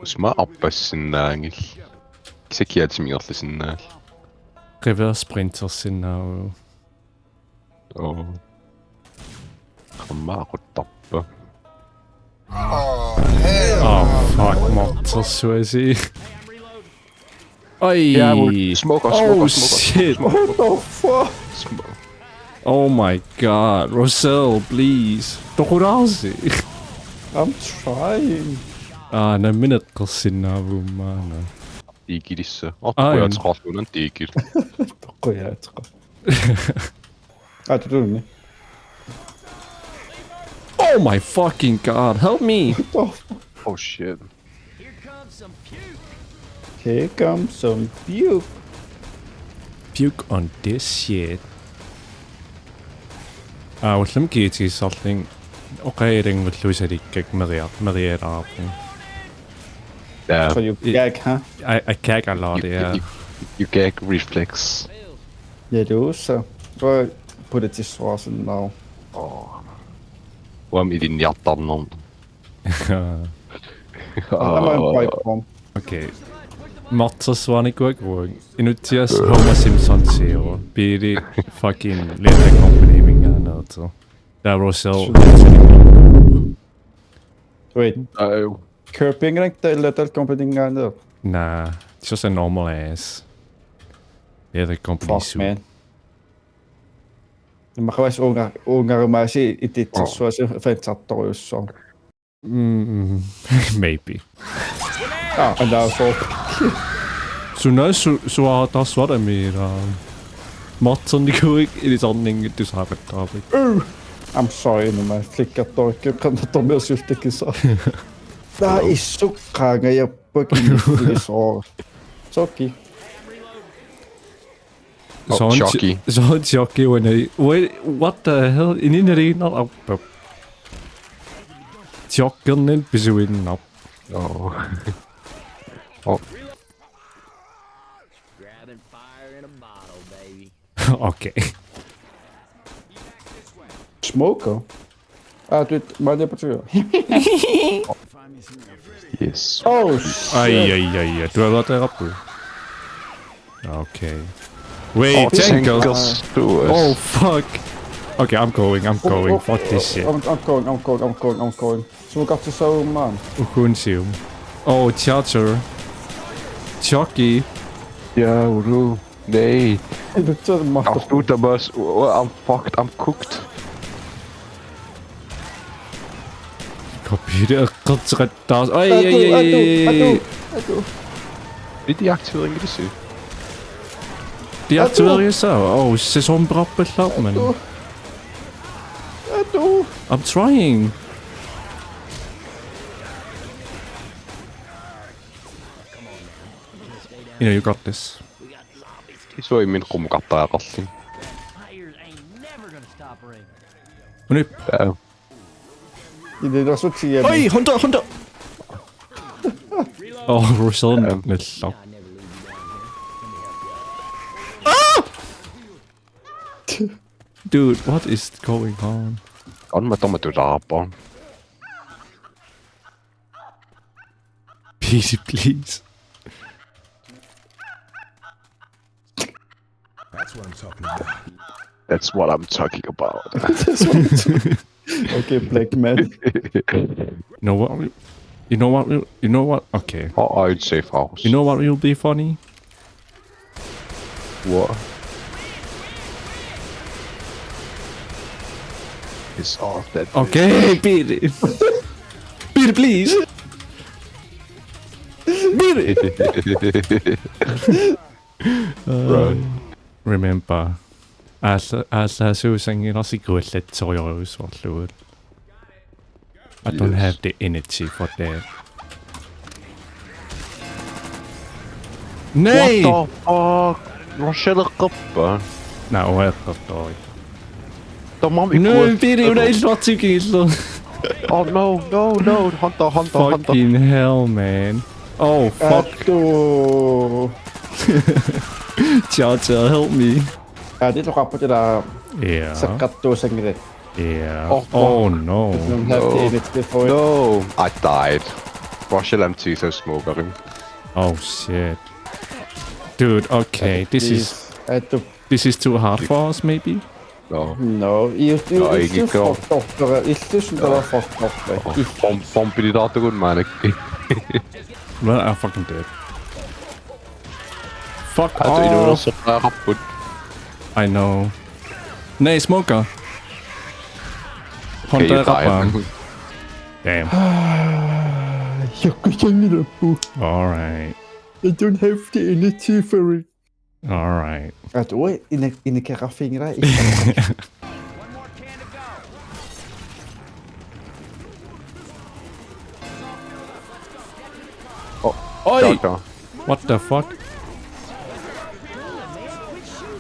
Usma appassinnaangil. Kisakiaatimiorlasinnaal. Reverse sprintersinnaau. Oo. Qammaaquttarpa. Oh fuck, Mottersuasi. Oi! Yeah, smoke. Shit! What the fuck? Smoke. Oh my god, Roselle, please. Tokurasi. I'm trying. Na minutqersinnaavum maana. Tiikilissa. Ortuquyataqarluunan tiikil. Toqquyaataqa. Tutulni. Oh my fucking god, help me! Oh shit. Here comes some puke. Puke on this shit. Ullam kiitigisarling oqairingulluusalikkak merialaarpu. Yeah. So you gag, huh? I gag a lot, yeah. You gag reflex. Yeah, do so. Well, put it this was now. Uam idin hjartarnerm. I'm on pipe bomb. Okay. Mattersvanikuakuang. Inutias Homer Simpson zero. Pili fucking Leather Company mingaanato. Da Roselle. Wait, Oh. curbing like the little company under. Nah, it's just a normal ass. Leather Company Fuck, suit. man. Makawas ongarumasi ititsa suasi fensattorussa. Maybe. And also Sunai suata suara mira. Matsanikuik ilisanning tusaapettaapik. I'm sorry, no mä flickatorkki kannattaa myös yhtäkin saa. Tää issukkaanga ja pokin flisoo. Soki. Shocky. So shocky when I wait. What the hell? Inineri not up. Shocken pisuin up. Oh. Oh. Grabbing fire in a bottle, baby. Okay. Smoker? Nyt mä en tiedä syö. Yes. Oh shit. Ai. Tuolla terapu. Okay. Wait, Jenkins. Oh fuck. Okay, I'm going. Fuck this shit. I'm going. Sun katso saumaan. Ukunsium. Oh, Charger. Chucky. Ja, Uru. Nee. Nyt se on mahtavaa. Qasulluta boss. I'm fucked. I'm cooked. Computer taas. Ai. Vi deaktiverer Ingrid. Deaktiverer jeg så? Oh, se sånn bra på skjermen. I'm trying. You know, you got this. Så I min rumkattaaralling. Fires ain't never gonna stop raining. Nyt. Ja. Det er så tiger. Oi, hunter! Oh, Roselle med slap. Dude, what is going on? On mä tommattu raapaan. Please. That's what I'm talking about. Okay, black man. You know what? Okay. I'd safe house. You know what will be funny? What? Piss off that. Okay, beat it. Beat it, please. Beat it. Remember, as suusangin asikuulletsoriorusorluut. I don't have the energy for that. Nej! What the fuck? Rochelle qappa. Nej, oheqqartori. Tamam No, Piri, una islotsikiillu. Oh no. Hunter. Fucking hell, man. Oh, fuck. Cha-cha, help me. Det er rapport, der Yeah. så kattuu sengen. Yeah. Oh, Oh, no. No. No, I died. Rochelle MT so smoker him. Oh shit. Dude, okay, this is too hard for us, maybe? No. No, it's ikke just går. fucked up. It's just not fucked up. Bombe dit autogun, man, ikke? Well, I'm fucking dead. Fuck Altså, endnu off! så er rapput. I know. Nej, smoker! Okay, Honda you rapper. died. Damn. Jeg kan ikke det på. Alright. I don't have the energy for it. Alright. Aduh, ini kerafingra. One more can to go. Oi! Der. What the fuck?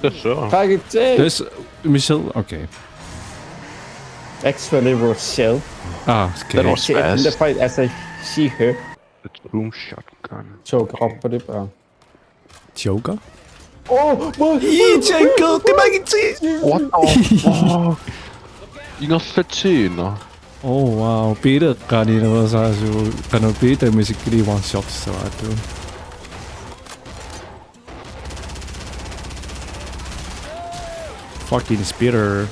Det er så. Træk et til. This Michelle. Okay. Actually, was shell. Ah, Den var okay. fast. Det er faktisk, altså, she her. The boom shotgun. Choke op på det bare. Joker? What? Jungle! Come back and see! What the fuck? Inga fettina. Oh wow, beta kanina sa su kano beta basically one shot sa ato. Fucking spitter.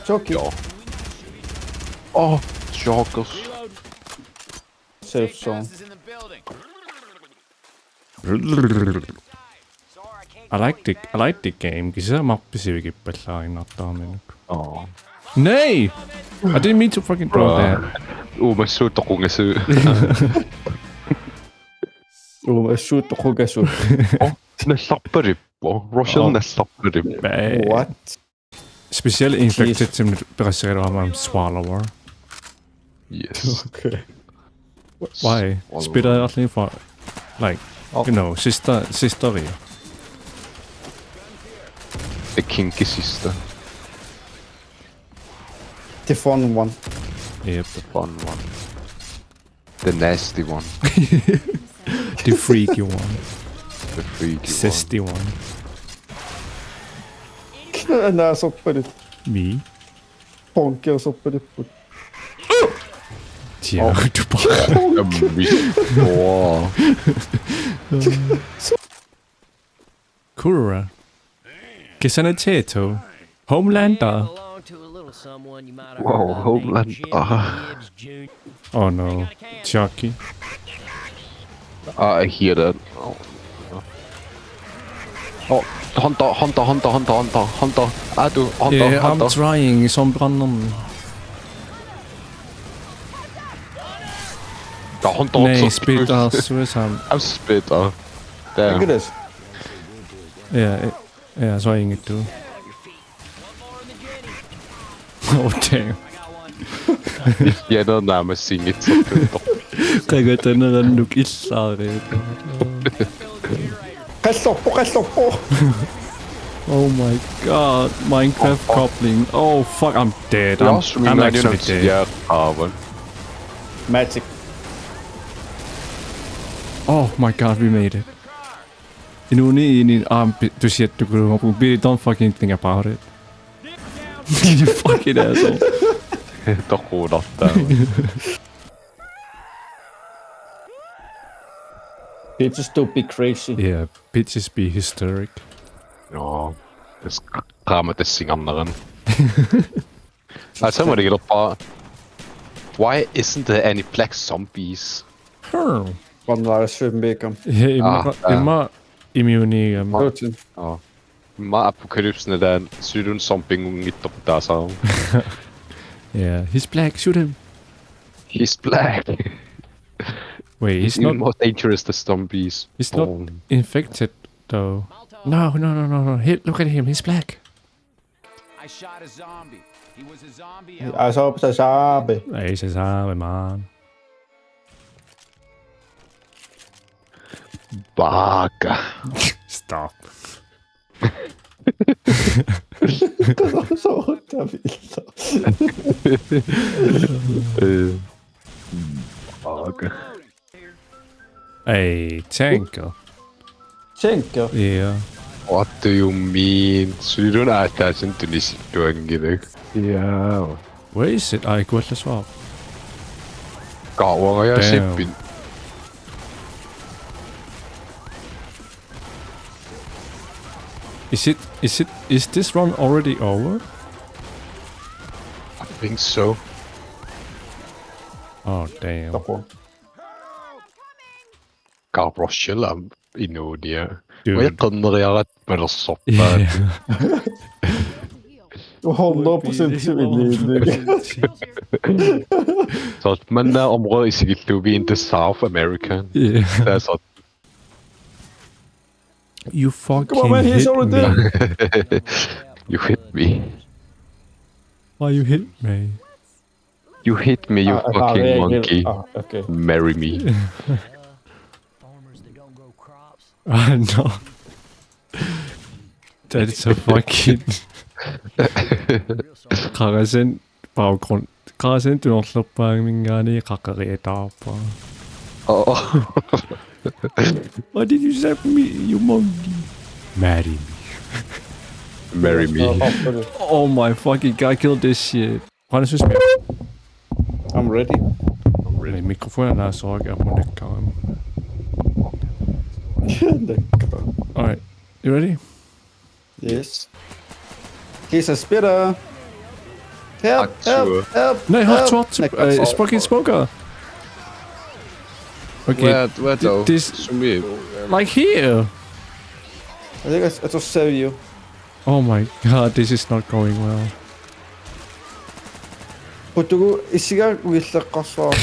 Choke. Ja. Åh, joggers. Safe zone. Is in the building. I like the game. Kisa mappisi pala inattaaminen. Åh. Nay! I didn't mean to fucking throw that. Mä suut kunga su. Oh, shoot the hook shoot. Ne slapperippo. Rochelle ne slapperippo. What? Specielt infected som baserer om swallower. Yes. Okay. Why? Spitter er alltid for like you know, sister vi. The kinky sister. The fun one. Yep. The fun one. The nasty one. The freaky one. The freaky Zesty one. Nej, så på det. Me? Punker og så på det. Ja, du bare... one. Kura. Kisanetato. Homelander. Belong to a little someone you might have Whoa, heard of named Homeland. Jim Gibbs Jr. Oh no. Chucky. I hear that. Oh, Hunter. Adu, Yeah, I'm Hunter. trying. Som branden. Der er Hunter Nej, også. spitter. Suicide. I'm spitter. Look Der. at this. Ja, så er inget du. Oh damn. Jeg er noget nærmest sige mit. Kaya tanah nuk isa rin. Kast op på. Oh my god, Minecraft coupling. Oh fuck, I'm dead. I'm actually dead. Ja, aber. Magic. Oh my god, we made it. Inuni to shit to grow up. Don't fucking think about it. You fucking asshole. Der ruder der. Bitches don't be crazy. Yeah, bitches be hysteric. Ja, det skræmmer det singeren. Altså må det gælde bare. Why isn't there any black zombies? Van waar is Swim Bacon? Immer immune. Putin. Ja. Ma apokalypsen er der sydun zombie ngitter der så. Yeah, he's black. Shoot him. He's black. Wait, he's He's even not. more dangerous than zombies. He's not infected though. No. Look at him. He's black. I shot a zombie. He was a zombie. Hij is op zijn zabe. Hey, says man. Baga. Stop. Zo goed, dat Baga. Hey, tanker. Schenker. Yeah. What do you mean? So you don't attach into this doing it. Yeah. Where is it? Ai kuulla sua. Kauan ja Damn. sippin. Is this run already over? I think so. Oh damn. Tako. Kabrosjella inuudia. Dude. Vad jag kunde göra med att soppa. Yeah. 100% civilian. Så att man när området i Sigiltubi inte South American. Yeah. Det är så att You fucking Come on, man, he's hit already me. dead. you hit me. Why you hit me? You hit me, you fucking monkey. Okay. Marry me. Farmers that don't grow crops. I know. That's a fucking... Karasen baggrund. Karasen tunnarluppaangmingaani qaqariataarpaa. Oh. Why did you say me, you monkey? Marry me. Marry me. Oh my fucking god, kill this shit. Hvordan synes jeg? I'm ready. Really? Mikrofonen er så høj, jeg må ikke komme. Alright, you ready? Yes. He's a spitter. Help! Sure. Help! Nej, hot help. swat, fucking smoker. Okay, Where though? this, Zoom in. like here. I think I just save you. Oh my god, this is not going well. Putugu isiga willeqqarsuar.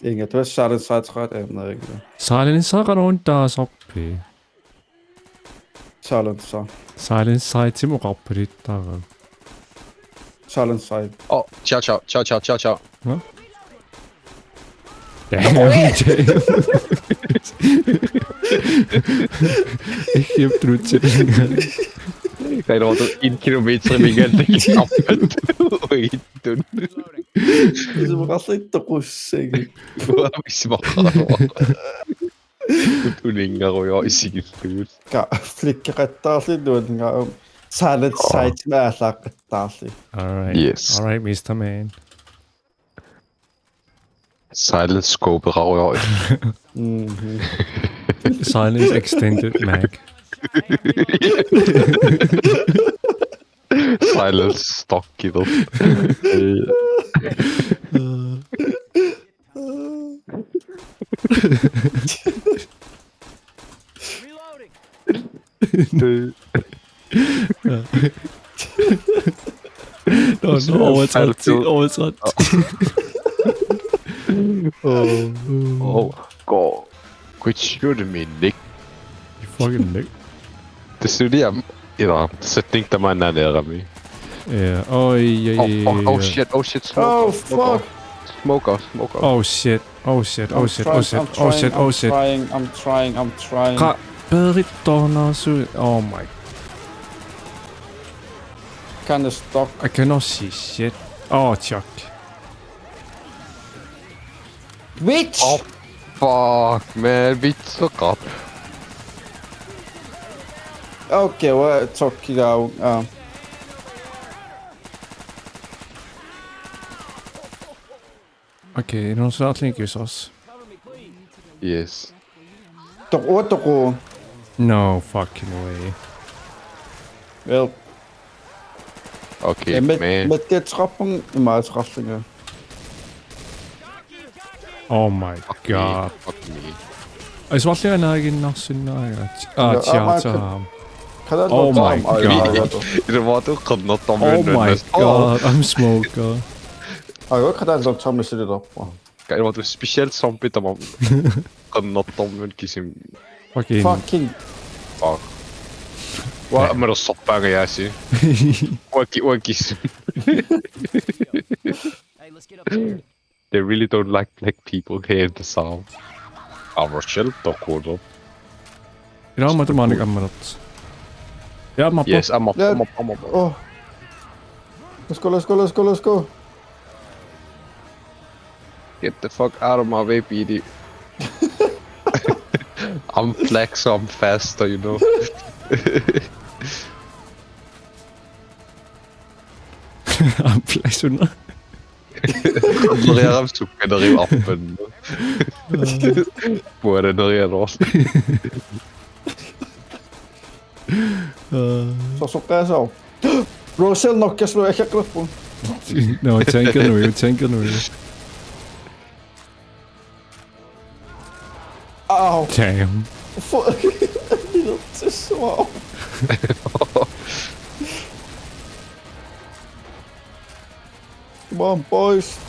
Inga, du har shot side ikke. Silencer on taas appi. Silencer. Silencer timuqarpalittaaga. Silent side. Oh, ciao ciao, ciao ciao, ciao ciao. Damn, Ich heb trutsen. Kaya naman ito 1 kilometer bigyan na kinapit. Wait, dun. Dis makasay tokussig. Mis makakarawa. Tutuling ako yung isigit ko. Ka flikkaqattaarli duunga silent side maalaqqattaarli. Alright. Yes. Alright, Mr. Man. Silent scope ako yung Silence extended mag. silent stock kill. Reloading. Oh, it's hot. Oh, it's hot. Oh, god. Quit shooting me, Nick. You fucking nick. Det ser det ja, sättning där man är nära mig. Yeah. Oh, yeah. Oh shit, smoke. Oh fuck. Smoke off. Oh shit. Oh shit. Oh shit. Oh shit. Oh shit. Oh shit. I'm trying. Berittorna su. Oh my. Kinda stuck. I cannot see shit. Oh, Chuck. Witch! Oh fuck man, vittu kap. Okay, well, talking out. Okay, no saatling kysos. Yes. Toko. No fucking way. Well, Okay, met man. dit trappen in mijn uitschafingen. Oh my god. Fuck me. Is wat jij nou in nationale? Ah, tja. Kan dat Oh nog my dan? god. Det var då kan något om Oh my god, I'm smoker. Ik ga daar zo samen zitten op. Det var då speciellt zombie där man kan något om en kisim. Fucking. Fucking. Fuck. Vad men då soppar jag sig. Vad kisim. Hey, let's get up there. They really don't like black people here in the south. Our shelter code. Idag mä tuon kammerat. Ja, mä Yes, I'm up. Oh. Let's go. Get the fuck out of my way, PD. I'm flex, I'm faster, you know. Ampleksunder. Genererar så genererar appen. Hvor det genererer. Sasukaya sa. Rosel knockar slår jag chakrat på. No, jeg tænker nu. Au. Damn. Fuck. Det låter så. Come on, boys.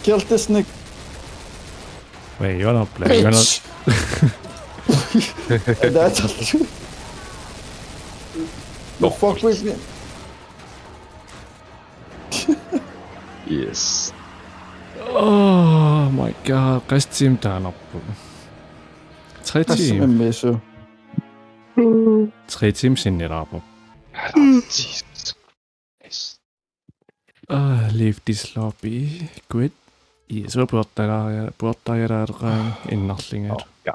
Kill this nigga. Wait, you're not playing. You're not. That's the fuck with me. Yes. Oh my god, restteam der er nok. 3 team. Messer. 3 team sin netop. Jesus. Yes. Leave this lobby. Quit. Yes, we brought that in nothing. Ja.